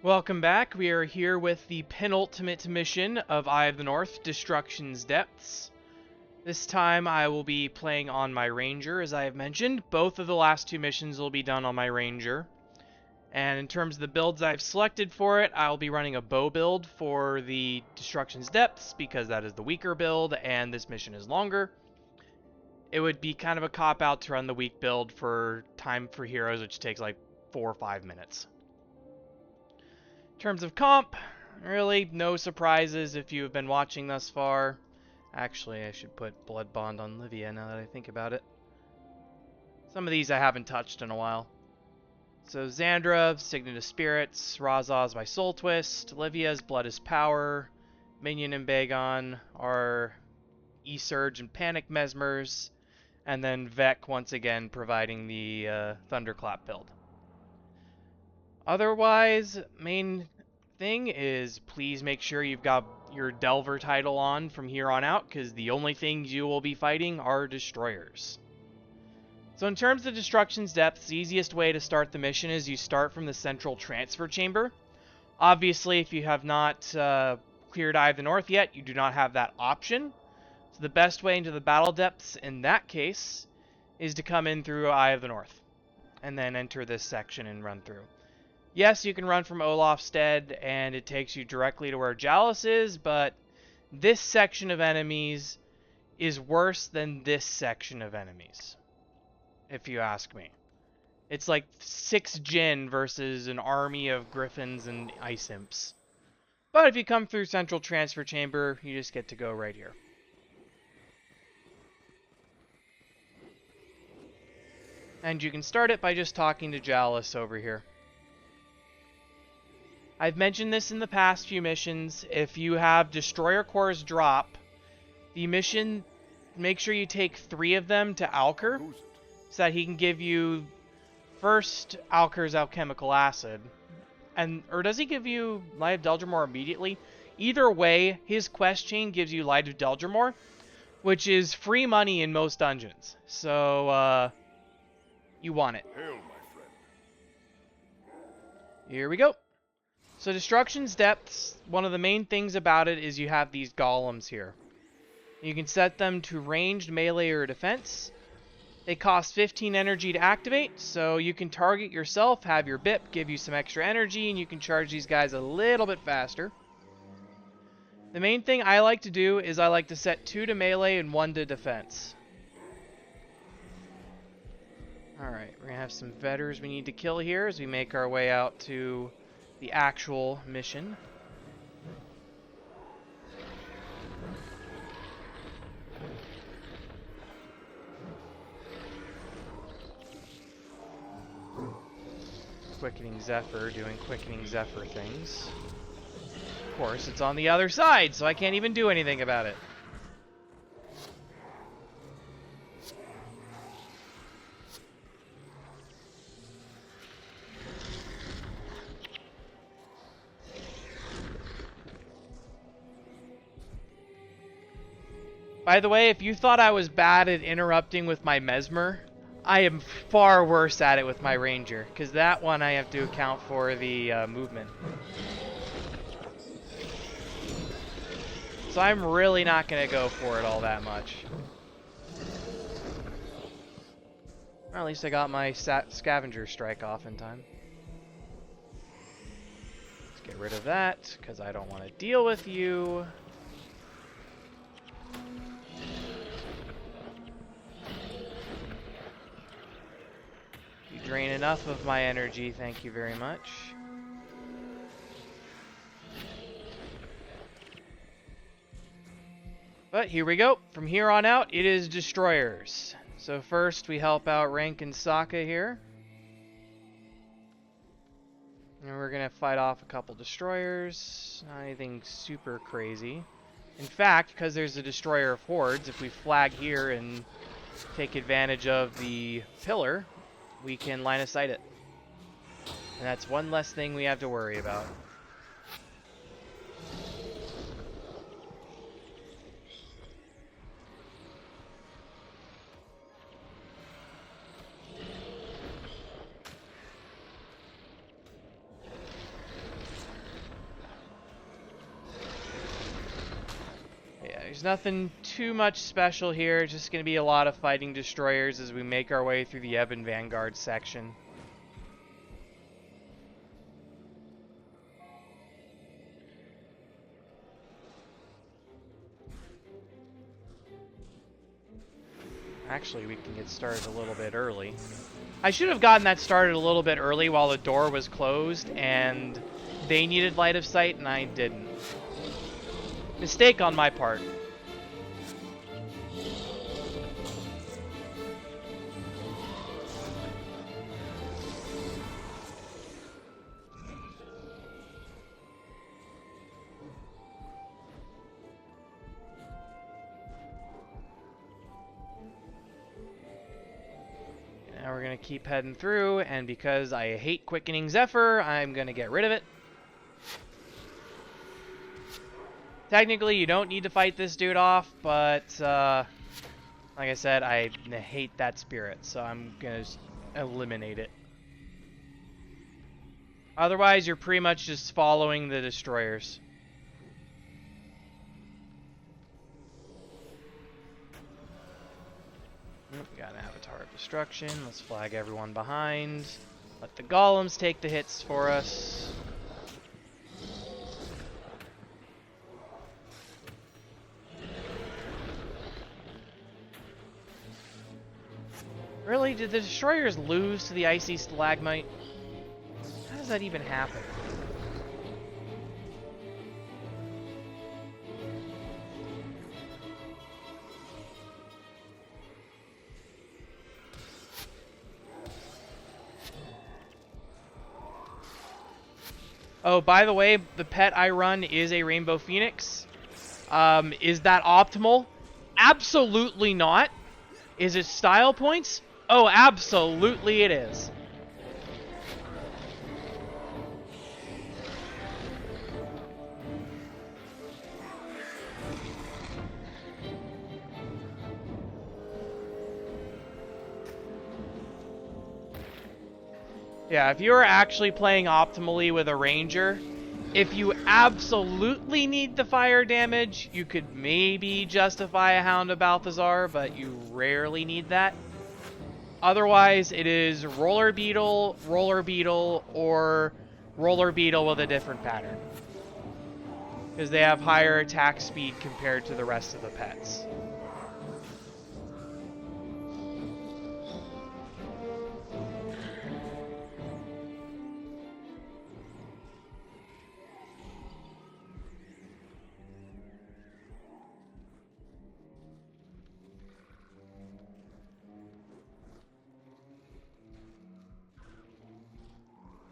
Welcome back. We are here with the penultimate mission of Eye of the North, Destruction's Depths. This time I will be playing on my Ranger, as I have mentioned. Both of the last two missions will be done on my Ranger. And in terms of the builds I've selected for it, I'll be running a bow build for the Destruction's Depths, because that is the weaker build, and this mission is longer. It would be kind of a cop-out to run the weak build for Time for Heroes, which takes like 4 or 5 minutes. In terms of comp, really no surprises if you have been watching thus far. Actually, I should put Blood Bond on Livia now that I think about it. Some of these I haven't touched in a while. So Xandra, Signet of Spirits, Razah's my Soul Twist, Livia's Blood is Power, Minion and Bagon are E-Surge and Panic Mesmers, and then Vekk once again providing the Thunderclap build. Otherwise, main thing is please make sure you've got your Delver title on from here on out, because the only things you will be fighting are destroyers. So in terms of Destruction's Depths, the easiest way to start the mission is you start from the central transfer chamber. Obviously, if you have not cleared Eye of the North yet, you do not have that option. So the best way into the battle depths in that case is to come in through Eye of the North, and then enter this section and run through. Yes, you can run from Olafstead, and it takes you directly to where Jalus is, but this section of enemies is worse than this section of enemies, if you ask me. It's like 6 Jinn versus an army of Griffins and Ice Imps. But if you come through Central Transfer Chamber, you just get to go right here. And you can start it by just talking to Jalus over here. I've mentioned this in the past few missions. If you have Destroyer Cores drop, the mission, make sure you take 3 of them to Alker, so that he can give you first Alker's Alchemical Acid. Or does he give you Light of Deldrimor immediately? Either way, his quest chain gives you Light of Deldrimor, which is free money in most dungeons. So, you want it. Hail, my friend. Here we go. So Destruction's Depths, one of the main things about it is you have these golems here. You can set them to ranged, melee, or defense. They cost 15 energy to activate, so you can target yourself, have your BIP give you some extra energy, and you can charge these guys a little bit faster. The main thing I like to do is I like to set 2 to melee and 1 to defense. Alright, we're going to have some Vetters we need to kill here as we make our way out to the actual mission. Quickening Zephyr doing Quickening Zephyr things. Of course, it's on the other side, so I can't even do anything about it. By the way, if you thought I was bad at interrupting with my Mesmer, I am far worse at it with my Ranger, because that one I have to account for the movement. So I'm really not going to go for it all that much. Or at least I got my Scavenger Strike off in time. Let's get rid of that, because I don't want to deal with you. Drain enough of my energy, thank you very much. But here we go. From here on out, it is destroyers. So first we help out Rank and Sokka here. And we're going to fight off a couple destroyers. Not anything super crazy. In fact, because there's a destroyer of hordes, if we flag here and take advantage of the pillar, we can line of sight it. And that's one less thing we have to worry about. There's nothing too much special here. It's just going to be a lot of fighting destroyers as we make our way through the Ebon Vanguard section. Actually, we can get started a little bit early. I should have gotten that started a little bit early while the door was closed and they needed light of sight and I didn't. Mistake on my part. Now we're going to keep heading through, and because I hate Quickening Zephyr, I'm going to get rid of it. Technically, you don't need to fight this dude off, but like I said, I hate that spirit, so I'm going to eliminate it. Otherwise, you're pretty much just following the destroyers. We got an Avatar of Destruction. Let's flag everyone behind. Let the golems take the hits for us. Really? Did the destroyers lose to the icy stalagmite? How does that even happen? Oh, by the way, the pet I run is a Rainbow Phoenix. Is that optimal? Absolutely not. Is it style points? Oh, absolutely it is. Yeah, if you're actually playing optimally with a ranger, if you absolutely need the fire damage, you could maybe justify a Hound of Balthazar, but you rarely need that. Otherwise, it is Roller Beetle, or Roller Beetle with a different pattern. Because they have higher attack speed compared to the rest of the pets.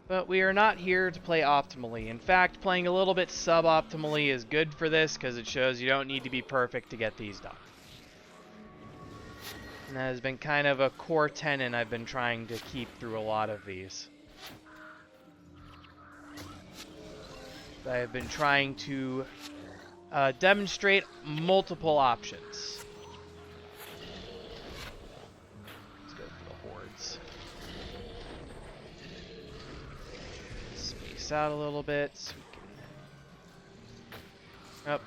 But we are not here to play optimally. In fact, playing a little bit suboptimally is good for this because it shows you don't need to be perfect to get these done. And that has been kind of a core tenet I've been trying to keep through a lot of these. I have been trying to demonstrate multiple options. Let's go for the hordes. Space out a little bit. So we can... Oh,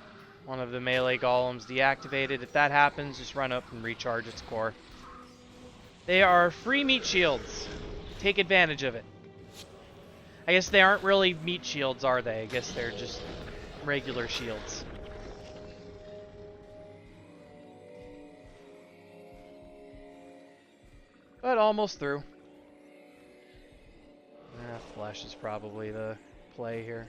one of the melee golems deactivated. If that happens, just run up and recharge its core. They are free meat shields. Take advantage of it. I guess they aren't really meat shields, are they? I guess they're just regular shields. But almost through. Flesh is probably the play here.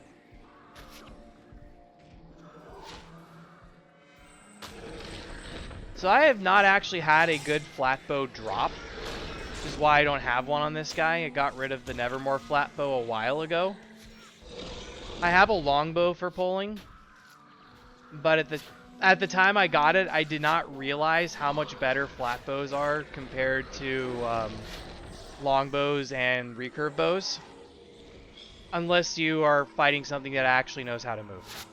So I have not actually had a good flatbow drop, which is why I don't have one on this guy. I got rid of the Nevermore flatbow a while ago. I have a longbow for pulling, but at the time I got it, I did not realize how much better flatbows are compared to longbows and recurve bows, unless you are fighting something that actually knows how to move.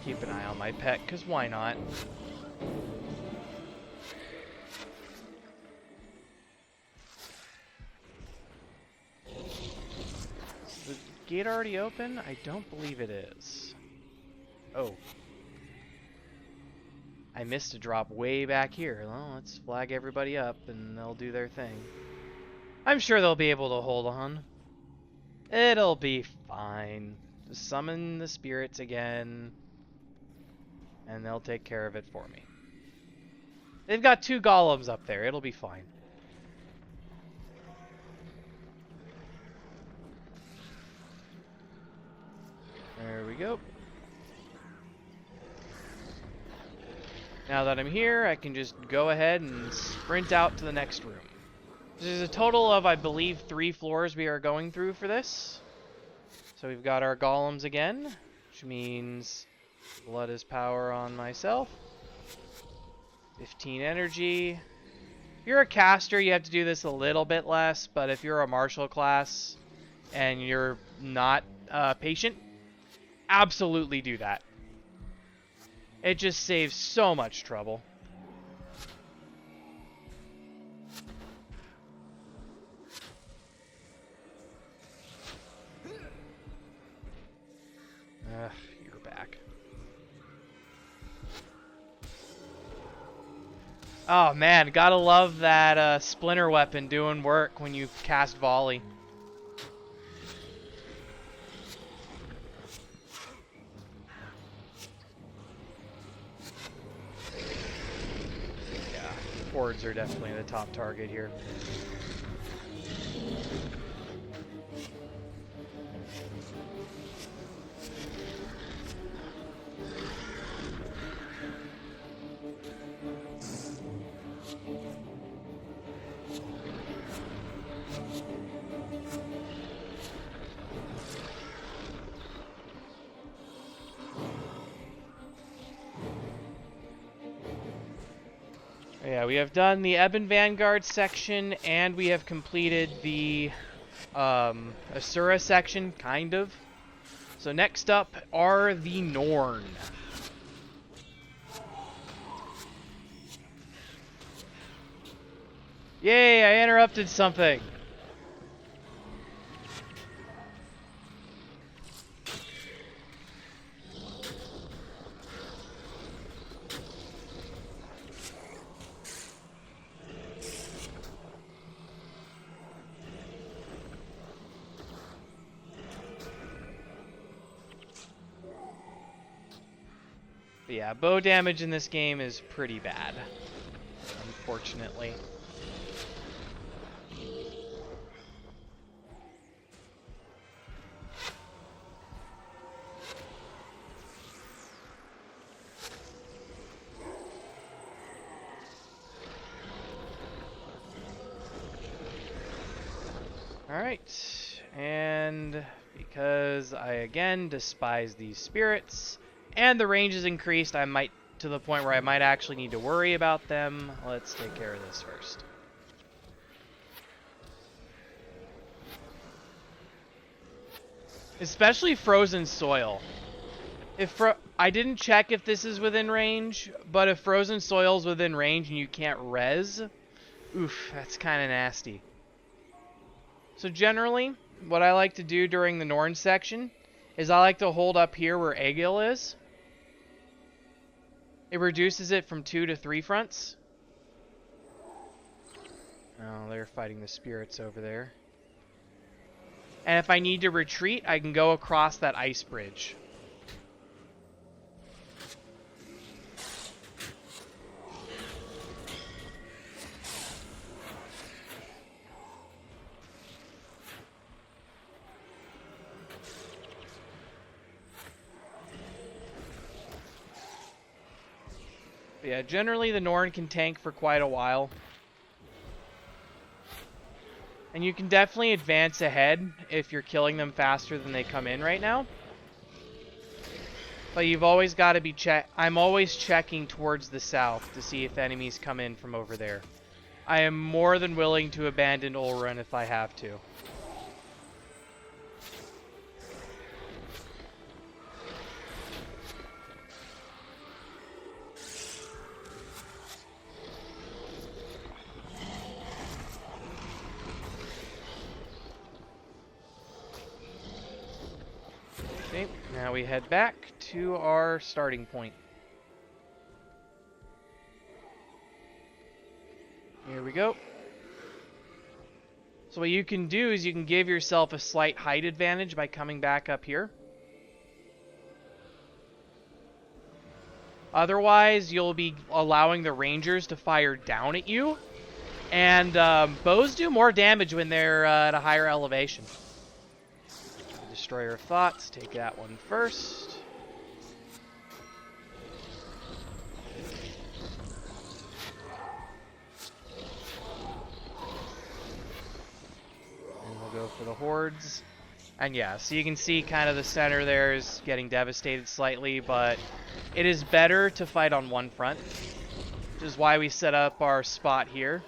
Keep an eye on my pet, because why not? Is the gate already open? I don't believe it is. Oh. I missed a drop way back here. Well, let's flag everybody up and they'll do their thing. I'm sure they'll be able to hold on. It'll be fine. Just summon the spirits again, and they'll take care of it for me. They've got 2 golems up there. It'll be fine. There we go. Now that I'm here, I can just go ahead and sprint out to the next room. There's a total of, I believe, 3 floors we are going through for this. So we've got our golems again, which means blood is power on myself. 15 energy. If you're a caster, you have to do this a little bit less, but if you're a martial class and you're not patient, absolutely do that. It just saves so much trouble. You're back. Oh man, gotta love that splinter weapon doing work when you cast Volley. Yeah, hordes are definitely the top target here. Yeah, we have done the Ebon Vanguard section, and we have completed the Asura section, kind of. So next up are the Norn. Yay, I interrupted something. But yeah, bow damage in this game is pretty bad, unfortunately. Alright, and because I again despise these spirits, and the range is increased, I might, to the point where I might actually need to worry about them. Let's take care of this first. Especially frozen soil. I didn't check if this is within range, but if frozen soil's within range and you can't res, oof, that's kind of nasty. So generally, what I like to do during the Norn section is I like to hold up here where Egil is. It reduces it from 2 to 3 fronts. Oh, they're fighting the spirits over there. And if I need to retreat, I can go across that ice bridge. Yeah, generally the Norn can tank for quite a while. And you can definitely advance ahead if you're killing them faster than they come in right now. But you've always got to be I'm always checking towards the south to see if enemies come in from over there. I am more than willing to abandon Ulrun if I have to. Now we head back to our starting point. Here we go. So what you can do is you can give yourself a slight height advantage by coming back up here. Otherwise, you'll be allowing the rangers to fire down at you. And bows do more damage when they're at a higher elevation. Destroyer of Thoughts, take that one first. And we'll go for the hordes. And yeah, so you can see kind of the center there is getting devastated slightly, but it is better to fight on one front, which is why we set up our spot here.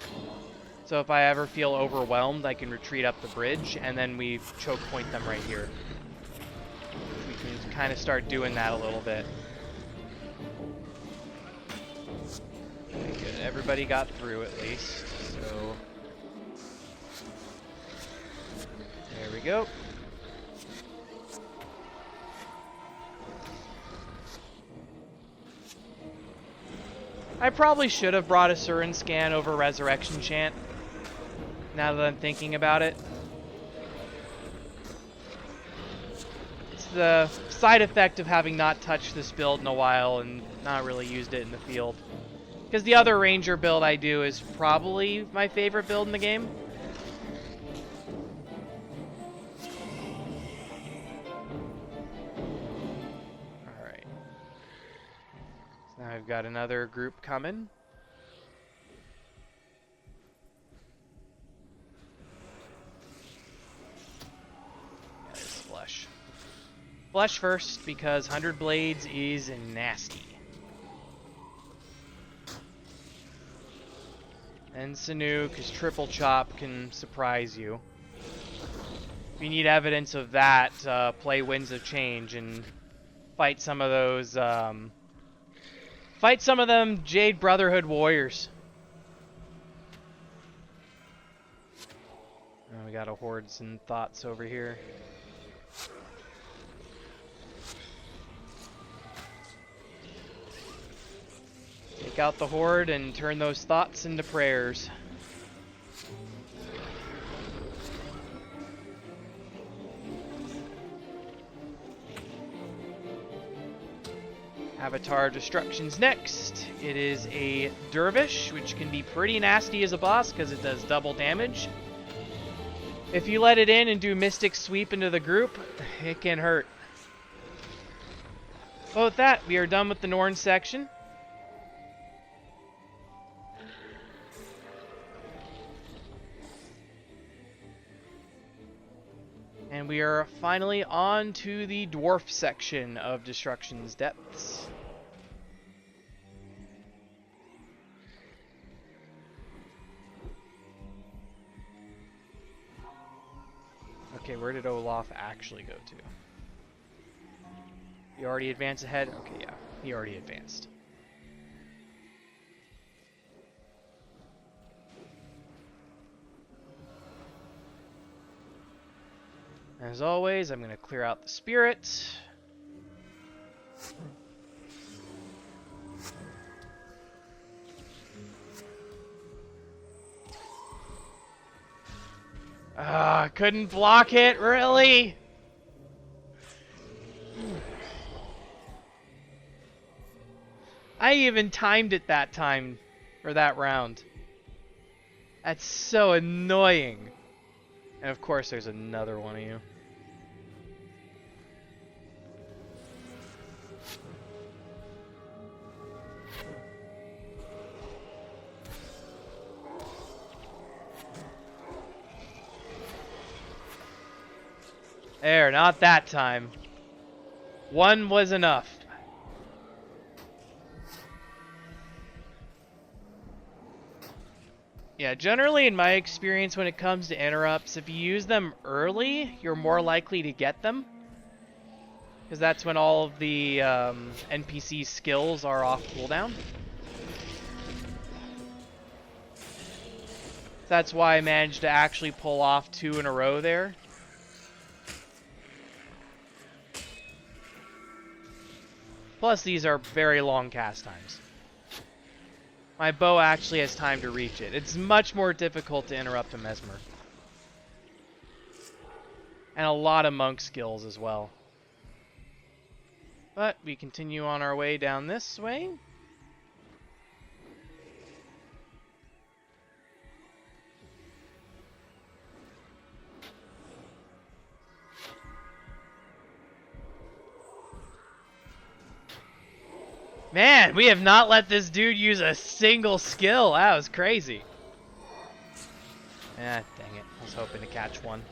So if I ever feel overwhelmed, I can retreat up the bridge, and then we choke point them right here. We can kind of start doing that a little bit. Okay, good. Everybody got through at least, so... There we go. I probably should have brought a Surin Scan over Resurrection Chant, now that I'm thinking about it. It's the side effect of having not touched this build in a while and not really used it in the field. Because the other Ranger build I do is probably my favorite build in the game. Now I've got another group coming. Yeah, it's Flesh. Flesh first, because 100 Blades is nasty. And Sanu, because Triple Chop can surprise you. If you need evidence of that, play Winds of Change and fight some of those... Fight some of them Jade Brotherhood warriors. Oh, we got a Hordes and Thoughts over here. Take out the Horde and turn those thoughts into prayers. Avatar Destruction's next. It is a Dervish, which can be pretty nasty as a boss because it does double damage. If you let it in and do Mystic Sweep into the group, it can hurt. Well, with that, we are done with the Norn section. And we are finally on to the Dwarf section of Destruction's Depths. Okay, where did Olaf actually go to? He already advanced ahead? Okay, yeah, he already advanced. As always, I'm going to clear out the spirit. Ah, couldn't block it, really? I even timed it that time, or that round. That's so annoying. And of course there's another one of you. There, not that time. One was enough. Yeah, generally in my experience when it comes to interrupts, if you use them early, you're more likely to get them. Because that's when all of the NPC skills are off cooldown. That's why I managed to actually pull off 2 in a row there. Plus, these are very long cast times. My bow actually has time to reach it. It's much more difficult to interrupt a Mesmer. And a lot of monk skills as well. But we continue on our way down this way. Man, we have not let this dude use a single skill. That was crazy. Ah, dang it. I was hoping to catch one.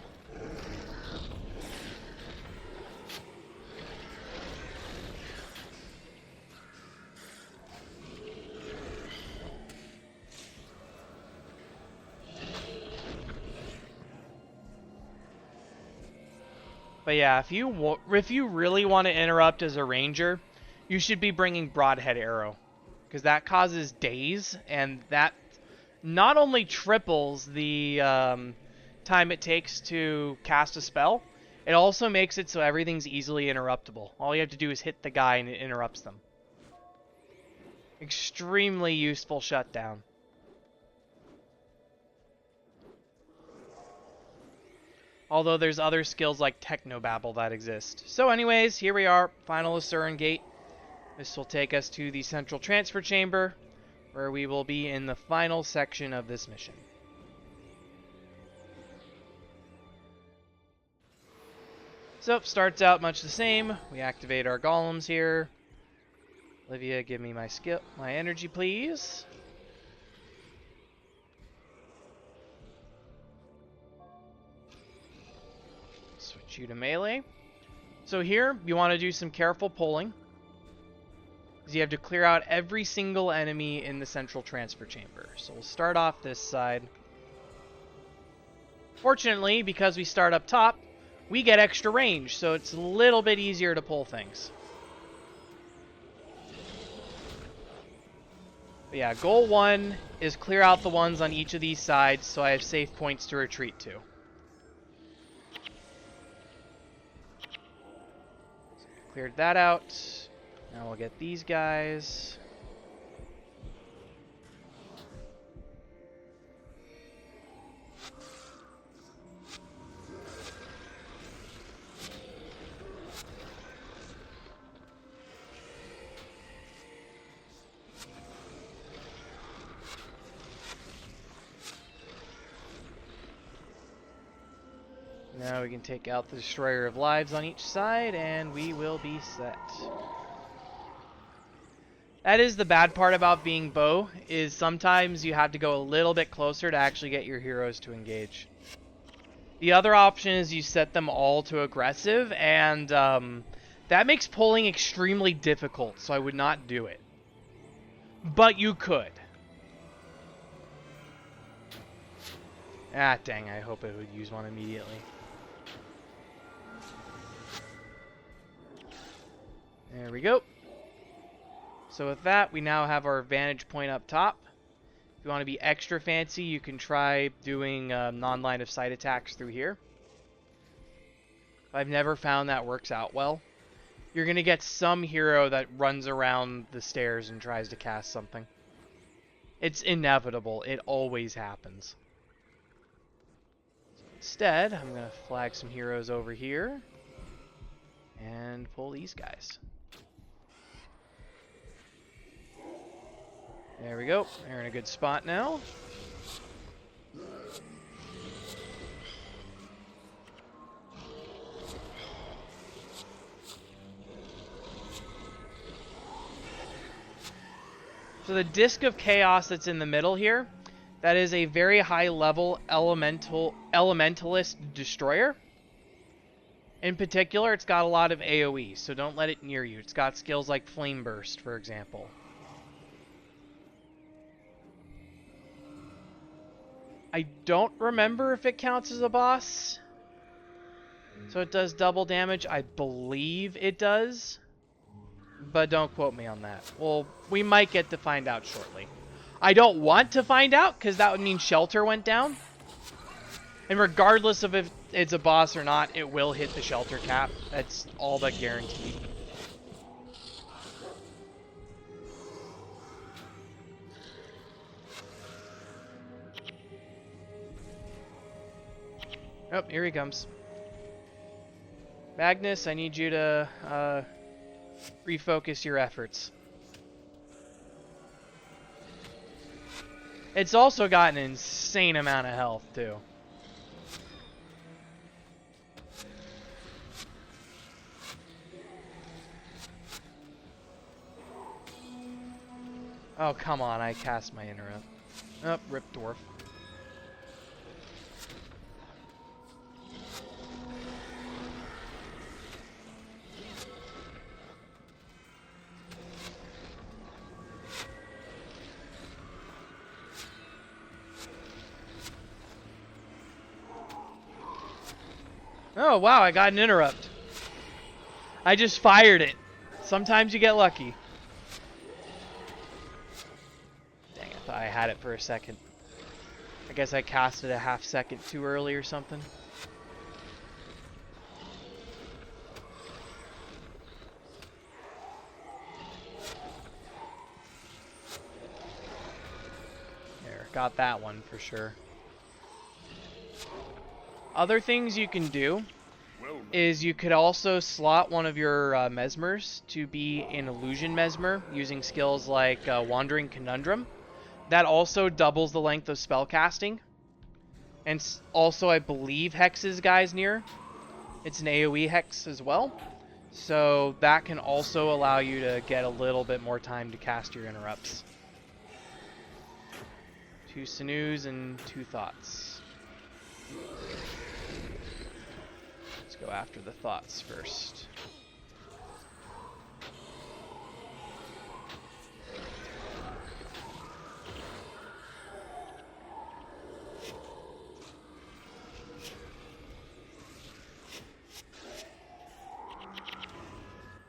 But yeah, if you really want to interrupt as a ranger, you should be bringing Broadhead Arrow, because that causes daze, and that not only triples the time it takes to cast a spell, it also makes it so everything's easily interruptible. All you have to do is hit the guy and it interrupts them. Extremely useful shutdown. Although there's other skills like Technobabble that exist. So anyways, here we are, final Asuran Gate. This will take us to the Central Transfer Chamber, where we will be in the final section of this mission. So, starts out much the same. We activate our golems here. Livia, give me my energy, please. Switch you to melee. So here, you want to do some careful pulling, because you have to clear out every single enemy in the Central Transfer Chamber. So we'll start off this side. Fortunately, because we start up top, we get extra range, so it's a little bit easier to pull things. But yeah, goal 1 is clear out the ones on each of these sides so I have safe points to retreat to. So cleared that out. Now we'll get these guys. Now we can take out the Destroyer of Lives on each side, and we will be set. That is the bad part about being bow, is sometimes you have to go a little bit closer to actually get your heroes to engage. The other option is you set them all to aggressive, and that makes pulling extremely difficult, so I would not do it. But you could. Ah, dang, I hope it would use one immediately. There we go. So with that, we now have our vantage point up top. If you want to be extra fancy, you can try doing non-line of sight attacks through here. I've never found that works out well. You're going to get some hero that runs around the stairs and tries to cast something. It's inevitable. It always happens. So instead, I'm going to flag some heroes over here and pull these guys. There we go. They're in a good spot now. So the Disc of Chaos that's in the middle here, that is a very high level elementalist destroyer. In particular, it's got a lot of AoE, so don't let it near you. It's got skills like Flame Burst, for example. I don't remember if it counts as a boss. So it does double damage. I believe it does. But don't quote me on that. Well, we might get to find out shortly. I don't want to find out, because that would mean Shelter went down. And regardless of if it's a boss or not, it will hit the Shelter cap. That's all but guaranteed. Oh, here he comes. Magnus, I need you to refocus your efforts. It's also got an insane amount of health, too. Oh, come on, I cast my interrupt. Oh, rip dwarf. Oh, wow, I got an interrupt. I just fired it. Sometimes you get lucky. Dang, I thought I had it for a second. I guess I cast it a half second too early or something. There, got that one for sure. Other things you can do is you could also slot one of your Mesmers to be an Illusion Mesmer using skills like Wandering Conundrum. That also doubles the length of spell casting. And also, I believe Hex's guys near. It's an AoE Hex as well. So that can also allow you to get a little bit more time to cast your interrupts. 2 Sinews and 2 Thoughts. Let's go after the Thoughts first.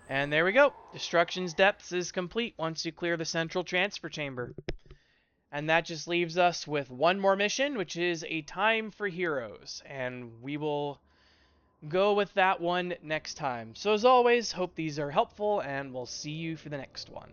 And there we go. Destruction's Depths is complete once you clear the central transfer chamber. And that just leaves us with one more mission, which is a Time for Heroes. And we will go with that one next time. So as always, hope these are helpful, and we'll see you for the next one.